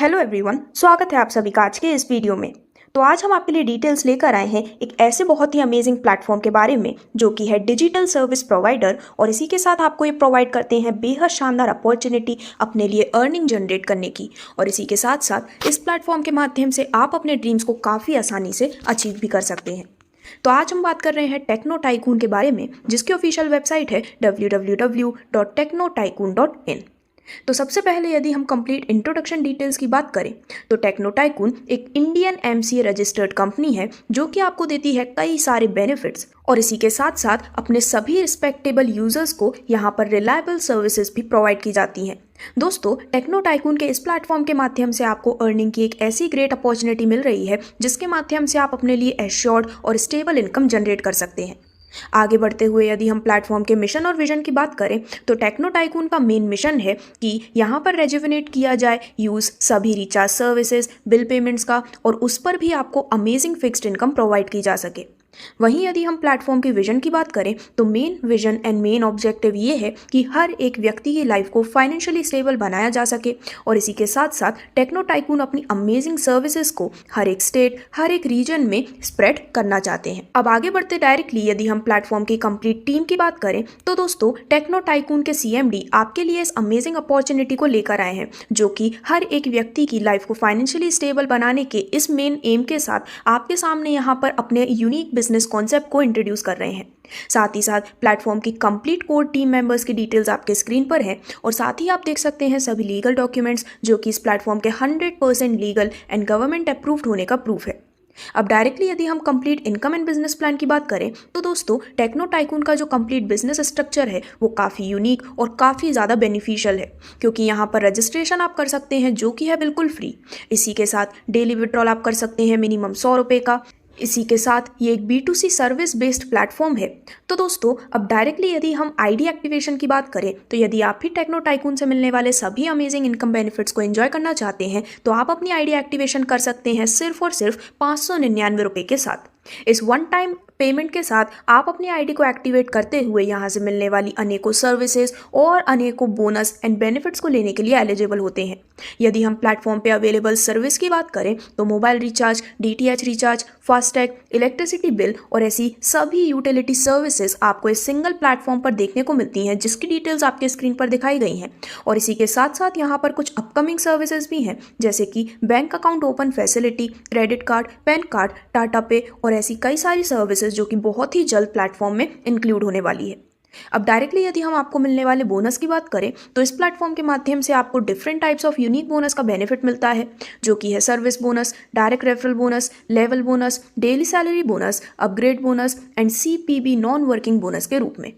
Hello everyone, स्वागत है आप सभी का आज के इस वीडियो में। तो आज हम आपके लिए डिटेल्स लेकर आए हैं एक ऐसे बहुत ही अमेजिंग प्लेटफॉर्म के बारे में जो कि है डिजिटल सर्विस प्रोवाइडर, और इसी के साथ आपको ये प्रोवाइड करते हैं बेहद शानदार अपॉर्चुनिटी अपने लिए अर्निंग जनरेट करने की। और इसी के साथ साथ इस प्लेटफॉर्म के माध्यम से आप अपने ड्रीम्स को काफ़ी आसानी से अचीव भी कर सकते हैं। तो आज हम बात कर रहे हैं टेक्नो टाइकून के बारे में, जिसकी ऑफिशियल वेबसाइट है www.technotycoon.in। तो सबसे पहले यदि हम कंप्लीट इंट्रोडक्शन डिटेल्स की बात करें तो टेक्नो टाइकून एक इंडियन एमसीए रजिस्टर्ड कंपनी है जो कि आपको देती है कई सारे बेनिफिट्स, और इसी के साथ साथ अपने सभी रिस्पेक्टेबल यूजर्स को यहाँ पर रिलायबल सर्विसेज भी प्रोवाइड की जाती हैं। दोस्तों, टेक्नो टाइकून के इस प्लेटफॉर्म के माध्यम से आपको अर्निंग की एक ऐसी ग्रेट अपॉर्चुनिटी मिल रही है जिसके माध्यम से आप अपने लिए एश्योर्ड और स्टेबल इनकम जनरेट कर सकते हैं। आगे बढ़ते हुए यदि हम प्लेटफॉर्म के मिशन और विजन की बात करें तो टेक्नो टाइकून का मेन मिशन है कि यहाँ पर रेजुविनेट किया जाए यूज़ सभी रिचार्ज सर्विसेज, बिल पेमेंट्स का, और उस पर भी आपको अमेजिंग फिक्स्ड इनकम प्रोवाइड की जा सके। वहीं यदि हम प्लेटफॉर्म के विजन की बात करें तो main vision and main objective ये है कि हर एक व्यक्ति की लाइफ को फाइनेंशियली स्टेबल बनाया जा सके, और इसी के साथ साथ टेक्नो टाइकून अपनी अमेजिंग सर्विसेज को हर एक स्टेट, हर एक रीजन में स्प्रेड करना चाहते हैं। अब आगे बढ़ते डायरेक्टली यदि हम प्लेटफॉर्म की कंप्लीट टीम की बात करें तो दोस्तों, टेक्नो टाइकून के सीएमडी आपके लिए इस अमेजिंग अपॉर्चुनिटी को लेकर आए हैं जो कि हर एक व्यक्ति की लाइफ को फाइनेंशियली स्टेबल बनाने के इस मेन एम के साथ आपके सामने यहाँ पर अपने यूनिक बिजनेस कॉन्सेप्ट को इंट्रोड्यूस कर रहे हैं। साथ ही साथ प्लेटफॉर्म की कंप्लीट कोर टीम मेंबर्स की डिटेल्स आपके स्क्रीन पर है, और साथ ही आप देख सकते हैं सभी लीगल डॉक्यूमेंट्स जो कि इस प्लेटफॉर्म के 100% लीगल एंड गवर्नमेंट अप्रूव्ड होने का प्रूफ है। अब डायरेक्टली यदि हम complete income and business plan की बात करें तो दोस्तों, टेक्नो टाइकून का जो कंप्लीट बिजनेस स्ट्रक्चर है वो काफ़ी यूनिक और काफ़ी ज़्यादा बेनिफिशियल है, क्योंकि यहाँ पर रजिस्ट्रेशन आप कर सकते हैं जो कि है बिल्कुल फ्री। इसी के साथ डेली विड्रॉल आप कर सकते हैं मिनिमम 100 रुपये का। इसी के साथ ये एक B2C सर्विस बेस्ड प्लेटफॉर्म है। तो दोस्तों, अब डायरेक्टली यदि हम आईडी एक्टिवेशन की बात करें तो यदि आप भी टेक्नो टाइकून से मिलने वाले सभी अमेजिंग इनकम बेनिफिट्स को एंजॉय करना चाहते हैं तो आप अपनी आईडी एक्टिवेशन कर सकते हैं सिर्फ और सिर्फ 599 रुपये के साथ। इस वन टाइम पेमेंट के साथ आप अपनी आईडी को एक्टिवेट करते हुए यहाँ से मिलने वाली अनेकों सर्विसेज और अनेकों बोनस एंड बेनिफिट्स को लेने के लिए एलिजिबल होते हैं। यदि हम प्लेटफॉर्म पे अवेलेबल सर्विस की बात करें तो mobile recharge, DTH recharge, FASTag, electricity bill और ऐसी सभी यूटिलिटी सर्विसेज आपको इस सिंगल प्लेटफॉर्म पर देखने को मिलती हैं, जिसकी डिटेल्स आपके स्क्रीन पर दिखाई गई हैं। और इसी के साथ साथ यहाँ पर कुछ अपकमिंग सर्विसेज भी हैं, जैसे कि bank account open facility, credit card, pan card, Tata पे और ऐसी कई सारी सर्विसेज जो कि बहुत ही जल्द प्लेटफॉर्म में इंक्लूड होने वाली है। अब डायरेक्टली यदि हम आपको मिलने वाले बोनस की बात करें तो इस प्लेटफॉर्म के माध्यम से आपको different types of unique bonus का बेनिफिट मिलता है, जो कि है service bonus, direct referral bonus, level bonus, daily salary bonus, upgrade bonus and CPB non working bonus के रूप में।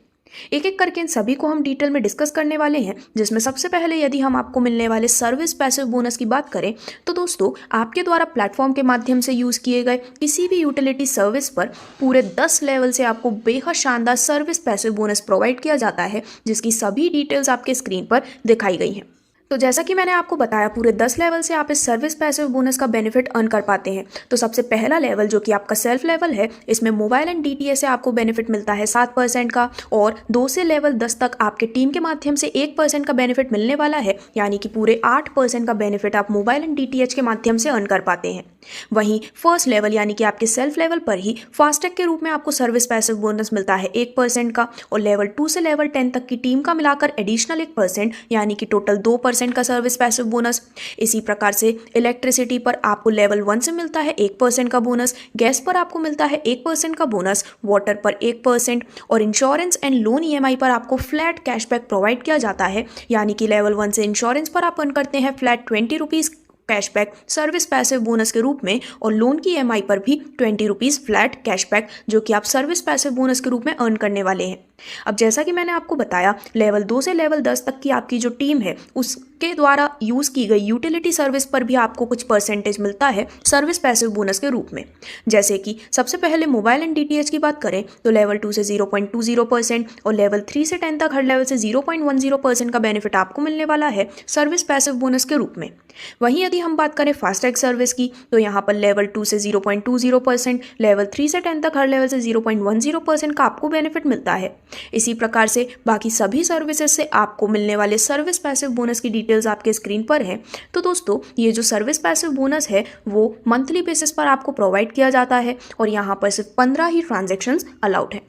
एक एक करके इन सभी को हम डिटेल में डिस्कस करने वाले हैं, जिसमें सबसे पहले यदि हम आपको मिलने वाले सर्विस पैसिव बोनस की बात करें तो दोस्तों, आपके द्वारा प्लेटफॉर्म के माध्यम से यूज़ किए गए किसी भी यूटिलिटी सर्विस पर पूरे 10 लेवल से आपको बेहद शानदार सर्विस पैसिव बोनस प्रोवाइड किया जाता है, जिसकी सभी डिटेल्स आपके स्क्रीन पर दिखाई गई हैं। तो जैसा कि मैंने आपको बताया, पूरे 10 लेवल से आप इस सर्विस पैसिव बोनस का बेनिफिट अर्न कर पाते हैं। तो सबसे पहला लेवल जो कि आपका सेल्फ लेवल है, इसमें मोबाइल एंड DTH से आपको बेनिफिट मिलता है 7% का, और 2 से लेवल 10 तक आपके टीम के माध्यम से 1% का बेनिफिट मिलने वाला है, यानी कि पूरे 8% का बेनिफिट आप मोबाइल एंड DTH के माध्यम से अर्न कर पाते हैं। वहीं फर्स्ट लेवल यानी कि आपके सेल्फ लेवल पर ही फास्टैग के रूप में आपको सर्विस पैसिव बोनस मिलता है 1% का, और लेवल 2 से लेवल 10 तक की टीम का मिलाकर एडिशनल 1%, यानी कि टोटल 2% का सर्विस पैसिव बोनस। इसी प्रकार से इलेक्ट्रिसिटी पर आपको लेवल 1 से मिलता है 1% का बोनस, गैस पर आपको मिलता है 1% का बोनस, वाटर पर 1%, और इंश्योरेंस एंड लोन EMI पर आपको फ्लैट कैशबैक प्रोवाइड किया जाता है, यानी कि लेवल 1 से इंश्योरेंस पर आप अर्न करते हैं flat 20 rupees cashback service passive bonus के रूप में, और लोन की EMI पर भी 20 रुपीज़ फ्लैट कैशबैक, जो कि आप सर्विस पैसिव बोनस के रूप में अर्न करने वाले हैं। अब जैसा कि मैंने आपको बताया, लेवल 2 से लेवल 10 तक की आपकी जो टीम है उसके द्वारा यूज़ की गई यूटिलिटी सर्विस पर भी आपको कुछ परसेंटेज मिलता है सर्विस पैसिव बोनस के रूप में। जैसे कि सबसे पहले मोबाइल एंड DTH की बात करें तो लेवल 2 से 0.20% और लेवल 3 से 10 तक हर लेवल से 0.10% का बेनिफिट आपको मिलने वाला है सर्विस पैसिव बोनस के रूप में। वहीं यदि हम बात करें फास्टैग सर्विस की तो यहाँ पर लेवल 2 से 0.20%, लेवल 3 से 10 तक हर लेवल से 0.10% का आपको बेनिफिट मिलता है। इसी प्रकार से बाकी सभी सर्विसेज से आपको मिलने वाले सर्विस पैसिव बोनस की डिटेल्स आपके स्क्रीन पर है। तो दोस्तों ये जो सर्विस पैसिव बोनस है वो मंथली बेसिस पर आपको प्रोवाइड किया जाता है और यहाँ पर सिर्फ 15 ही ट्रांजैक्शंस अलाउड है।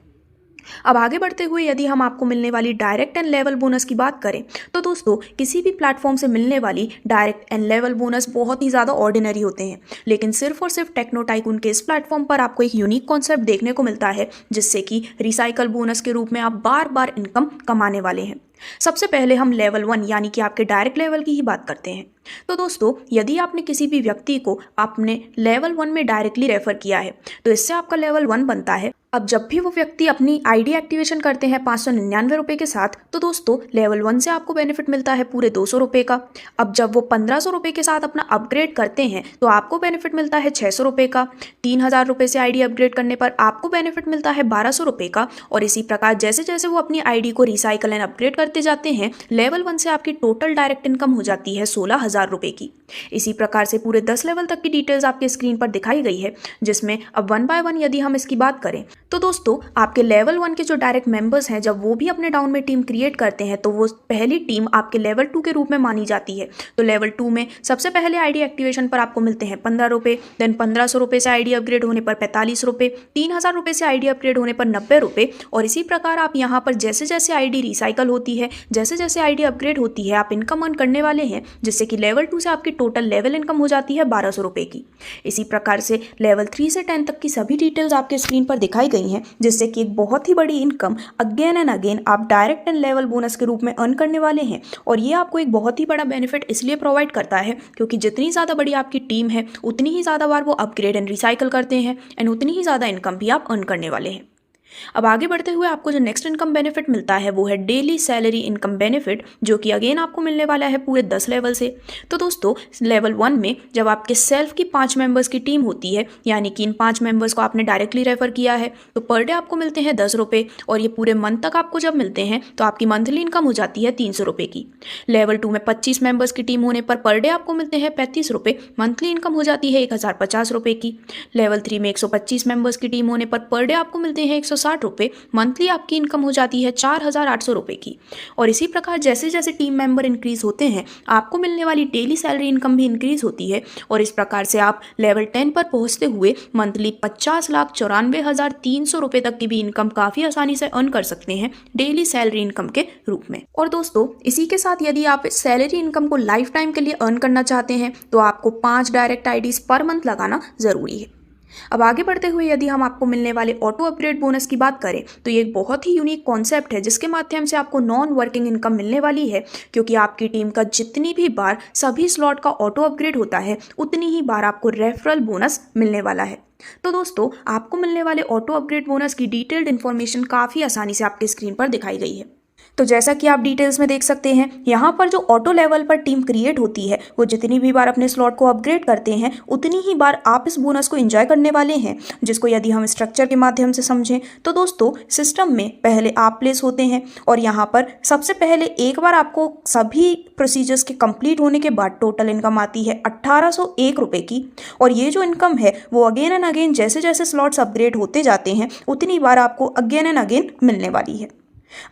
अब आगे बढ़ते हुए यदि हम आपको मिलने वाली डायरेक्ट एंड लेवल बोनस की बात करें तो दोस्तों किसी भी प्लेटफॉर्म से मिलने वाली डायरेक्ट एंड लेवल बोनस बहुत ही ज़्यादा ऑर्डिनरी होते हैं, लेकिन सिर्फ और सिर्फ टेक्नो टाइकून के इस प्लेटफॉर्म पर आपको एक यूनिक कॉन्सेप्ट देखने को मिलता है जिससे कि रिसाइकल बोनस के रूप में आप बार बार इनकम कमाने वाले हैं। सबसे पहले हम लेवल 1 यानी कि आपके डायरेक्ट लेवल की ही बात करते हैं। तो दोस्तों यदि आपने किसी भी व्यक्ति को आपने लेवल 1 में डायरेक्टली रेफर किया है तो इससे आपका लेवल 1 बनता है। अब जब भी वो व्यक्ति अपनी आईडी एक्टिवेशन करते हैं 599 रुपये के साथ तो दोस्तों लेवल 1 से आपको बेनिफिट मिलता है पूरे 200 रुपये का। अब जब वो 1500 रुपये के साथ अपना अपग्रेड करते हैं तो आपको बेनिफिट मिलता है 600 रुपये का। 3000 रुपये से आईडी अपग्रेड करने पर आपको बेनिफिट मिलता है 1200 रुपये का। और इसी प्रकार जैसे जैसे वो अपनी आईडी को रिसाइकल एंड अपग्रेड करते जाते हैं लेवल 1 से आपकी टोटल डायरेक्ट इनकम हो जाती है 16,000 रुपये की। इसी प्रकार से पूरे 10 लेवल तक की डिटेल्स आपके स्क्रीन पर दिखाई गई है, जिसमें अब 1 बाय 1 यदि हम इसकी बात करें तो दोस्तों आपके लेवल 1 के जो डायरेक्ट मेंबर्स हैं जब वो भी अपने डाउन में टीम क्रिएट करते हैं तो वो पहली टीम आपके लेवल 2 के रूप में मानी जाती है। तो लेवल 2 में सबसे पहले आईडी एक्टिवेशन पर आपको मिलते हैं 15 रुपये, देन 1500 रुपये से आईडी अपग्रेड होने पर 45 रुपये, 3000 रुपये से आईडी अपग्रेड होने पर 90 रुपये। और इसी प्रकार आप यहाँ पर जैसे जैसे आईडी रिसाइकल होती है, जैसे जैसे आईडी अपग्रेड होती है, आप इनकम अर्न करने वाले हैं, जिससे कि लेवल 2 से आपकी टोटल लेवल इनकम हो जाती है 1200 रुपये की। इसी प्रकार से लेवल 3 से 10 तक की सभी डिटेल्स आपके स्क्रीन पर दिखाई गई हैं, जिससे कि एक बहुत ही बड़ी इनकम अगेन एंड अगेन आप डायरेक्ट एंड लेवल बोनस के रूप में अर्न करने वाले हैं। और ये आपको एक बहुत ही बड़ा बेनिफिट इसलिए प्रोवाइड करता है क्योंकि जितनी ज़्यादा बड़ी आपकी टीम है उतनी ही ज़्यादा बार वो अपग्रेड एंड रिसाइकल करते हैं एंड उतनी ही ज़्यादा इनकम भी आप अर्न करने वाले हैं। अब आगे बढ़ते हुए आपको जो नेक्स्ट इनकम बेनिफिट मिलता है वो है डेली सैलरी इनकम बेनिफिट, जो कि अगेन आपको मिलने वाला है पूरे 10 लेवल से। तो दोस्तों लेवल 1 में जब आपके सेल्फ की 5 मेंबर्स की टीम होती है, यानी कि इन 5 मेंबर्स को आपने डायरेक्टली रेफर किया है, तो पर डे आपको मिलते हैं 10 रुपये और ये पूरे मंथ तक आपको जब मिलते हैं तो आपकी मंथली इनकम हो जाती है 300 रुपये की। लेवल 2 में 25 मेंबर्स की टीम होने पर डे आपको मिलते हैं 35 रुपये, मंथली इनकम हो जाती है 1050 रुपये की। लेवल 3 में 125 मेंबर्स की टीम होने पर डे आपको मिलते हैं 160 रुपये, मंथली आपकी इनकम हो जाती है 4800 रुपये की। और इसी प्रकार जैसे जैसे टीम मेंबर इंक्रीज होते हैं आपको मिलने वाली डेली सैलरी इनकम भी इंक्रीज होती है और इस प्रकार से आप लेवल 10 पर पहुंचते हुए मंथली 50,94,300 रुपये तक की भी इनकम काफ़ी आसानी से अर्न कर सकते हैं डेली सैलरी इनकम के रूप में। और दोस्तों इसी के साथ यदि आप सैलरी इनकम को लाइफ टाइम के लिए अर्न करना चाहते हैं तो आपको 5 डायरेक्ट आईडीज पर मंथ लगाना ज़रूरी है। अब आगे बढ़ते हुए यदि हम आपको मिलने वाले ऑटो अपग्रेड बोनस की बात करें तो ये एक बहुत ही यूनिक कॉन्सेप्ट है जिसके माध्यम से आपको नॉन वर्किंग इनकम मिलने वाली है, क्योंकि आपकी टीम का जितनी भी बार सभी स्लॉट का ऑटो अपग्रेड होता है उतनी ही बार आपको रेफरल बोनस मिलने वाला है। तो दोस्तों आपको मिलने वाले ऑटो अपग्रेड बोनस की डिटेल्ड इन्फॉर्मेशन काफ़ी आसानी से आपके स्क्रीन पर दिखाई गई है। तो जैसा कि आप डिटेल्स में देख सकते हैं यहाँ पर जो ऑटो लेवल पर टीम क्रिएट होती है वो जितनी भी बार अपने स्लॉट को अपग्रेड करते हैं उतनी ही बार आप इस बोनस को एंजॉय करने वाले हैं, जिसको यदि हम स्ट्रक्चर के माध्यम से समझें तो दोस्तों सिस्टम में पहले आप प्लेस होते हैं और यहाँ पर सबसे पहले एक बार आपको सभी प्रोसीजर्स के कंप्लीट होने के बाद टोटल इनकम आती है 1801 रुपये की। और ये जो इनकम है वो अगेन एंड अगेन जैसे जैसे स्लॉट्स अपग्रेड होते जाते हैं उतनी बार आपको अगेन एंड अगेन मिलने वाली है।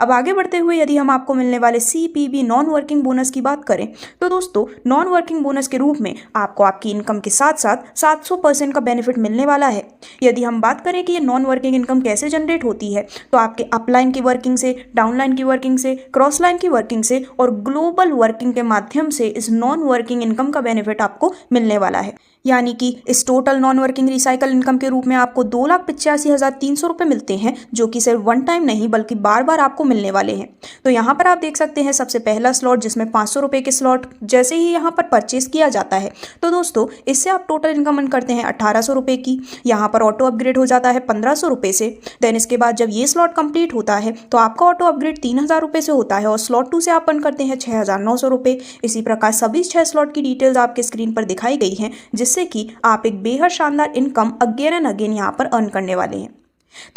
अब आगे बढ़ते हुए यदि हम आपको मिलने वाले CPB नॉन वर्किंग बोनस की बात करें तो दोस्तों नॉन वर्किंग बोनस के रूप में आपको आपकी इनकम के साथ साथ 700% का बेनिफिट मिलने वाला है। यदि हम बात करें कि ये नॉन वर्किंग इनकम कैसे जनरेट होती है तो आपके अपलाइन की वर्किंग से, डाउनलाइन की वर्किंग से, क्रॉस लाइन की वर्किंग से और ग्लोबल वर्किंग के माध्यम से इस नॉन वर्किंग इनकम का बेनिफिट आपको मिलने वाला है। यानी कि इस total non working recycle income के रूप में आपको 2,85,300 रुपये मिलते हैं, जो कि सिर्फ वन टाइम नहीं बल्कि बार बार आपको मिलने वाले हैं। तो यहाँ पर आप देख सकते हैं सबसे पहला स्लॉट जिसमें 500 रुपये के स्लॉट जैसे ही यहाँ पर परचेस किया जाता है तो दोस्तों इससे आप टोटल इनकम अर्न करते हैं 1800 रुपये की। यहाँ पर ऑटो अपग्रेड हो जाता है 1500 रुपये से। देन इसके बाद जब ये स्लॉट कंप्लीट होता है तो आपका ऑटो अपग्रेड 3000 रुपये से होता है और स्लॉट 2 से आप अर्न करते हैं 6,900 रुपये। इसी प्रकार सभी 6 स्लॉट की डिटेल्स आपके स्क्रीन पर दिखाई गई हैं, जिससे कि आप एक बेहद शानदार इनकम अगेन एंड अगेन यहाँ पर अर्न करने वाले हैं।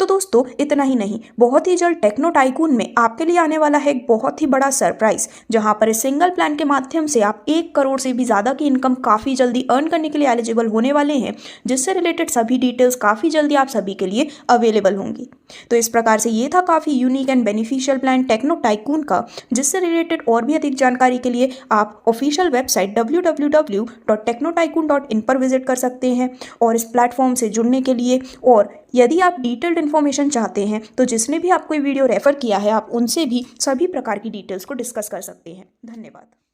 तो दोस्तों इतना ही नहीं, बहुत ही जल्द टेक्नो टाइकून में आपके लिए आने वाला है एक बहुत ही बड़ा सरप्राइज, जहां पर इस सिंगल प्लान के माध्यम से आप 1 करोड़ से भी ज़्यादा की इनकम काफ़ी जल्दी अर्न करने के लिए एलिजिबल होने वाले हैं, जिससे रिलेटेड सभी डिटेल्स काफ़ी जल्दी आप सभी के लिए अवेलेबल होंगी। तो इस प्रकार से ये था काफ़ी unique and beneficial plan techno tycoon का, जिससे रिलेटेड और भी अधिक जानकारी के लिए आप ऑफिशियल वेबसाइट www.technotycoon.in पर विजिट कर सकते हैं। और इस प्लेटफॉर्म से जुड़ने के लिए और यदि आप डिटेल्ड इन्फॉर्मेशन चाहते हैं तो जिसने भी आपको ये वीडियो रेफर किया है, आप उनसे भी सभी प्रकार की डिटेल्स को डिस्कस कर सकते हैं। धन्यवाद।